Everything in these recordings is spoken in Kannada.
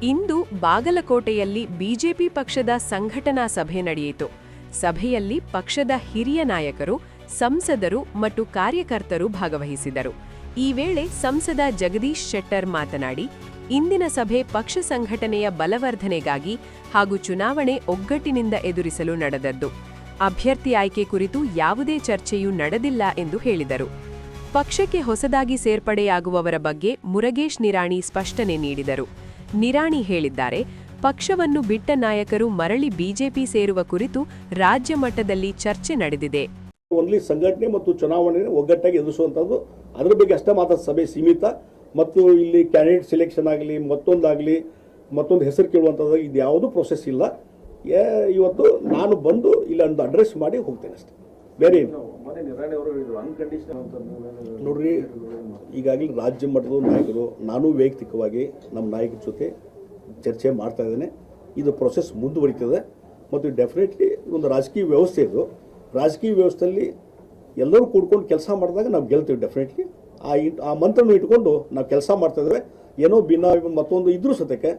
ಇಂದು ಬಾಗಲಕೋಟೆಯಲ್ಲಿ ಬಿಜೆಪಿ ಪಕ್ಷದ ಸಂಘಟನಾ ಸಭೆ ನಡೆಯಿತು. ಸಭೆಯಲ್ಲಿ ಪಕ್ಷದ ಹಿರಿಯ ನಾಯಕರು, ಸಂಸದರು ಮತ್ತು ಕಾರ್ಯಕರ್ತರು ಭಾಗವಹಿಸಿದರು. ಈ ವೇಳೆ ಸಂಸದ ಜಗದೀಶ್ ಶೆಟ್ಟರ್ ಮಾತನಾಡಿ, ಇಂದಿನ ಸಭೆ ಪಕ್ಷ ಸಂಘಟನೆಯ ಬಲವರ್ಧನೆಗಾಗಿ ಹಾಗೂ ಚುನಾವಣೆ ಒಗ್ಗಟ್ಟಿನಿಂದ ಎದುರಿಸಲು ನಡೆದದ್ದು. ಅಭ್ಯರ್ಥಿ ಆಯ್ಕೆ ಕುರಿತು ಯಾವುದೇ ಚರ್ಚೆಯೂ ನಡೆದಿಲ್ಲ ಎಂದು ಹೇಳಿದರು. ಪಕ್ಷಕ್ಕೆ ಹೊಸದಾಗಿ ಸೇರ್ಪಡೆಯಾಗುವವರ ಬಗ್ಗೆ ಮುರಗೇಶ್ ನಿರಾಣಿ ಸ್ಪಷ್ಟನೆ ನೀಡಿದರು. ನಿರಾಣಿ ಹೇಳಿದ್ದಾರೆ, ಪಕ್ಷವನ್ನು ಬಿಟ್ಟ ನಾಯಕರು ಮರಳಿ ಬಿಜೆಪಿ ಸೇರುವ ಕುರಿತು ರಾಜ್ಯ ಮಟ್ಟದಲ್ಲಿ ಚರ್ಚೆ ನಡೆದಿದೆ. ಓನ್ಲಿ ಸಂಘಟನೆ ಮತ್ತು ಚುನಾವಣೆ ಒಗ್ಗಟ್ಟಾಗಿ ಎದುರಿಸುವಂಥದ್ದು, ಅದರ ಬಗ್ಗೆ ಅಷ್ಟೇ ಮಾತ್ರ ಸಭೆ ಸೀಮಿತ. ಮತ್ತು ಇಲ್ಲಿ ಕ್ಯಾಂಡಿಡೇಟ್ ಸೆಲೆಕ್ಷನ್ ಆಗಲಿ ಮತ್ತೊಂದು ಹೆಸರು ಕೇಳುವಂಥದ್ದು ಇದು ಯಾವುದೂ ಪ್ರೊಸೆಸ್ ಇಲ್ಲ. ಇವತ್ತು ನಾನು ಬಂದು ಇಲ್ಲೊಂದು ಅಡ್ರೆಸ್ ಮಾಡಿ ಹೋಗ್ತೇನೆ ಅಷ್ಟೇ, ಬೇರೆ ಏನು. ನೋಡ್ರಿ, ಈಗಾಗಲೇ ರಾಜ್ಯ ಮಟ್ಟದ ನಾಯಕರು, ನಾನು ವೈಯಕ್ತಿಕವಾಗಿ ನಮ್ಮ ನಾಯಕರ ಜೊತೆ ಚರ್ಚೆ ಮಾಡ್ತಾ ಇದ್ದೇನೆ. ಇದು ಪ್ರೊಸೆಸ್ ಮುಂದುವರಿತದೆ ಮತ್ತು ಡೆಫಿನೆಟ್ಲಿ ಒಂದು ರಾಜಕೀಯ ವ್ಯವಸ್ಥೆ ಇದು. ರಾಜಕೀಯ ವ್ಯವಸ್ಥೆಯಲ್ಲಿ ಎಲ್ಲರೂ ಕೂಡ್ಕೊಂಡು ಕೆಲಸ ಮಾಡಿದಾಗ ನಾವು ಗೆಲ್ತೀವಿ. ಡೆಫಿನೆಟ್ಲಿ ಆ ಮಂತ್ರನ ಇಟ್ಕೊಂಡು ನಾವು ಕೆಲಸ ಮಾಡ್ತಾ ಇದ್ದೇವೆ. ಏನೋ ಭಿನ್ನ ಮತ್ತೊಂದು ಇದ್ರೂ ಸತ್ಯಕ್ಕೆ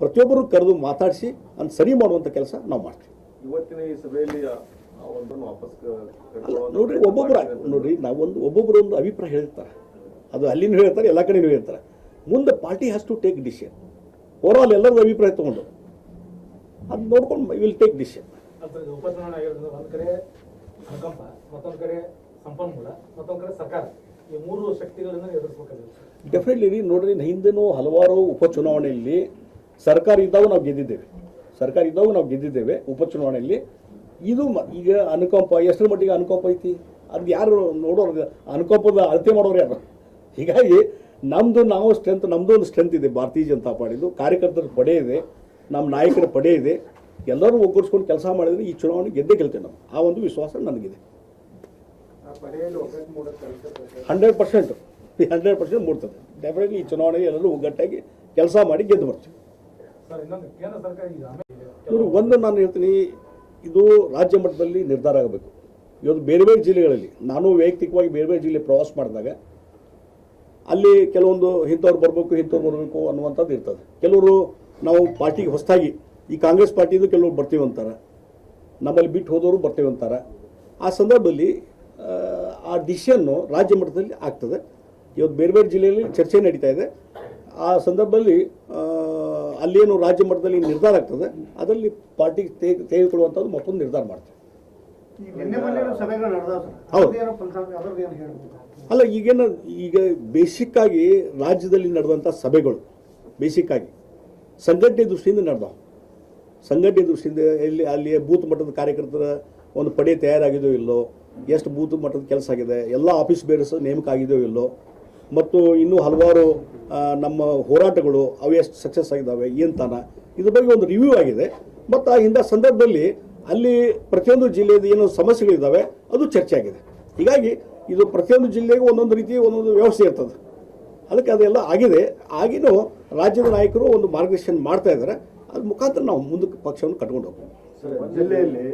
ಪ್ರತಿಯೊಬ್ಬರು ಕರೆದು ಮಾತಾಡಿಸಿ ಅದನ್ನು ಸರಿ ಮಾಡುವಂಥ ಕೆಲಸ ನಾವು ಮಾಡ್ತೀವಿ. ಇವತ್ತಿನ ಈ ಸಭೆಯಲ್ಲಿ ನೋಡ್ರಿ ಒಬ್ಬೊಬ್ಬರು ಒಂದು ಅಭಿಪ್ರಾಯ ಹೇಳ್ತಾರೆ. ಅದು ಅಲ್ಲಿನೂ ಹೇಳ್ತಾರೆ, ಎಲ್ಲ ಕಡೆನೂ ಹೇಳ್ತಾರೆ. ಮುಂದೆ party has to take decision. Overall ಎಲ್ಲರದ್ದು ಅಭಿಪ್ರಾಯ ತಗೊಂಡು ಅದು ನೋಡ್ಕೊಂಡು ವಿಲ್ ಟೇಕ್ ಡಿಸಿಷನ್. ಉಪಚುನಾವಣೆ ಆಗಿರೋದ್ರಿಂದ ಒಂದು ಕಡೆ ಅನುಕಂಪ, ಮತ್ತೊಂದು ಕಡೆ ಸಂಪನ್ಮೂಲ, ಮತ್ತೊಂದು ಕಡೆ ಸರ್ಕಾರ, ಈ ಮೂರು ಶಕ್ತಿಗಳನ್ನು ಎದುರಿಸಬೇಕಾಗುತ್ತೆ. ಡೆಫಿನೆಟ್ಲಿ ನೋಡ್ರಿ, ಹಿಂದೆನೂ ಹಲವಾರು ಉಪಚುನಾವಣೆಯಲ್ಲಿ ಸರ್ಕಾರ ಇದ್ದಾಗ ನಾವು ಗೆದ್ದಿದ್ದೇವೆ ಉಪಚುನಾವಣೆಯಲ್ಲಿ. ಇದು ಈಗ ಅನುಕಂಪ ಎಷ್ಟರ ಮಟ್ಟಿಗೆ ಅನುಕಂಪ ಐತಿ ಅದು ಯಾರು ನೋಡೋರು, ಅನುಕಂಪದ ಅಳತೆ ಮಾಡೋರು ಯಾರು? ಹೀಗಾಗಿ ನಮ್ಮದು ಒಂದು ಸ್ಟ್ರೆಂತ್ ಇದೆ. ಭಾರತೀಯ ಜನತಾ ಪಾರ್ಟಿದು ಕಾರ್ಯಕರ್ತರ ಪಡೆ ಇದೆ, ನಮ್ಮ ನಾಯಕರ ಪಡೆ ಇದೆ. ಎಲ್ಲರೂ ಒಗ್ಗೂಡಿಸ್ಕೊಂಡು ಕೆಲಸ ಮಾಡಿದ್ರೆ ಈ ಚುನಾವಣೆ ಗೆದ್ದೇ ಗೆಲ್ತೇವೆ ನಾವು. ಆ ಒಂದು ವಿಶ್ವಾಸ ನನಗಿದೆ. 100% ಮೂಡ್ತದೆ. ಡೆಫಿನೆಟ್ಲಿ ಈ ಚುನಾವಣೆಗೆ ಎಲ್ಲರೂ ಒಗ್ಗಟ್ಟಾಗಿ ಕೆಲಸ ಮಾಡಿ ಗೆದ್ದು ಬರ್ತೀವಿ. ಒಂದು ನಾನು ಹೇಳ್ತೀನಿ, ಇದು ರಾಜ್ಯ ಮಟ್ಟದಲ್ಲಿ ನಿರ್ಧಾರ ಆಗಬೇಕು. ಇವತ್ತು ಬೇರೆ ಬೇರೆ ಜಿಲ್ಲೆಗಳಲ್ಲಿ, ನಾನು ವೈಯಕ್ತಿಕವಾಗಿ ಬೇರೆ ಬೇರೆ ಜಿಲ್ಲೆ ಪ್ರವಾಸ ಮಾಡಿದಾಗ ಅಲ್ಲಿ ಕೆಲವೊಂದು ಇಂಥವ್ರು ಬರಬೇಕು ಅನ್ನುವಂಥದ್ದು ಇರ್ತದೆ. ಕೆಲವರು ನಾವು ಪಾರ್ಟಿಗೆ ಹೊಸದಾಗಿ, ಈ ಕಾಂಗ್ರೆಸ್ ಪಾರ್ಟಿದು ಕೆಲವರು ಬರ್ತೀವಿ ಅಂತಾರೆ, ನಮ್ಮಲ್ಲಿ ಬಿಟ್ಟು ಹೋದವರು ಬರ್ತೀವಿ ಅಂತಾರೆ. ಆ ಸಂದರ್ಭದಲ್ಲಿ ಆ ಡಿಸಿಷನ್ನು ರಾಜ್ಯ ಮಟ್ಟದಲ್ಲಿ ಆಗ್ತದೆ. ಇವತ್ತು ಬೇರೆ ಬೇರೆ ಜಿಲ್ಲೆಯಲ್ಲಿ ಚರ್ಚೆ ನಡೀತಾ ಇದೆ. ಆ ಸಂದರ್ಭದಲ್ಲಿ ಅಲ್ಲೇನು ರಾಜ್ಯ ಮಟ್ಟದಲ್ಲಿ ನಿರ್ಧಾರ ಆಗ್ತದೆ, ಅದರಲ್ಲಿ ಪಾರ್ಟಿ ತೆಗೆದುಕೊಳ್ಳುವಂಥದ್ದು ಮತ್ತೊಂದು ನಿರ್ಧಾರ ಮಾಡ್ತೇವೆ. ಅಲ್ಲ, ಈಗ ಬೇಸಿಕ್ ಆಗಿ ರಾಜ್ಯದಲ್ಲಿ ನಡೆದಂಥ ಸಭೆಗಳು ಬೇಸಿಕ್ಕಾಗಿ ಸಂಘಟನೆ ದೃಷ್ಟಿಯಿಂದ ನಡೆದವು. ಸಂಘಟನೆ ದೃಷ್ಟಿಯಿಂದ ಅಲ್ಲಿ ಬೂತ್ ಮಟ್ಟದ ಕಾರ್ಯಕರ್ತರ ಒಂದು ಪಡೆ ತಯಾರಾಗಿದೆಯೋ ಇಲ್ಲೋ, ಎಷ್ಟು ಬೂತ್ ಮಟ್ಟದ ಕೆಲಸ ಆಗಿದೆ, ಎಲ್ಲ ಆಫೀಸ್ ಬೇರೆಸ್ ನೇಮಕ ಆಗಿದೆಯೋ ಇಲ್ಲೋ, ಮತ್ತು ಇನ್ನೂ ಹಲವಾರು ನಮ್ಮ ಹೋರಾಟಗಳು ಅವು ಎಷ್ಟು ಸಕ್ಸಸ್ ಆಗಿದ್ದಾವೆ ಏನ್ತಾನ, ಇದ್ರ ಬಗ್ಗೆ ಒಂದು ರಿವ್ಯೂ ಆಗಿದೆ. ಮತ್ತು ಆ ಇಂಥ ಸಂದರ್ಭದಲ್ಲಿ ಅಲ್ಲಿ ಪ್ರತಿಯೊಂದು ಜಿಲ್ಲೆಯದು ಏನೋ ಸಮಸ್ಯೆಗಳಿದ್ದಾವೆ ಅದು ಚರ್ಚೆ ಆಗಿದೆ. ಹೀಗಾಗಿ ಇದು ಪ್ರತಿಯೊಂದು ಜಿಲ್ಲೆಗೂ ಒಂದೊಂದು ರೀತಿ ಒಂದೊಂದು ವ್ಯವಸ್ಥೆ ಇರ್ತದೆ. ಅದಕ್ಕೆ ಅದೆಲ್ಲ ಆಗಿದೆ. ಆಗಿನೂ ರಾಜ್ಯದ ನಾಯಕರು ಒಂದು ಮಾರ್ಗದರ್ಶನ ಮಾಡ್ತಾ ಇದ್ದಾರೆ. ಅದ್ರ ಮುಖಾಂತರ ನಾವು ಮುಂದಕ್ಕೆ ಪಕ್ಷವನ್ನು ಕಟ್ಕೊಂಡು ಹೋಗ್ತೀವಿ. ಜಿಲ್ಲೆಯಲ್ಲಿ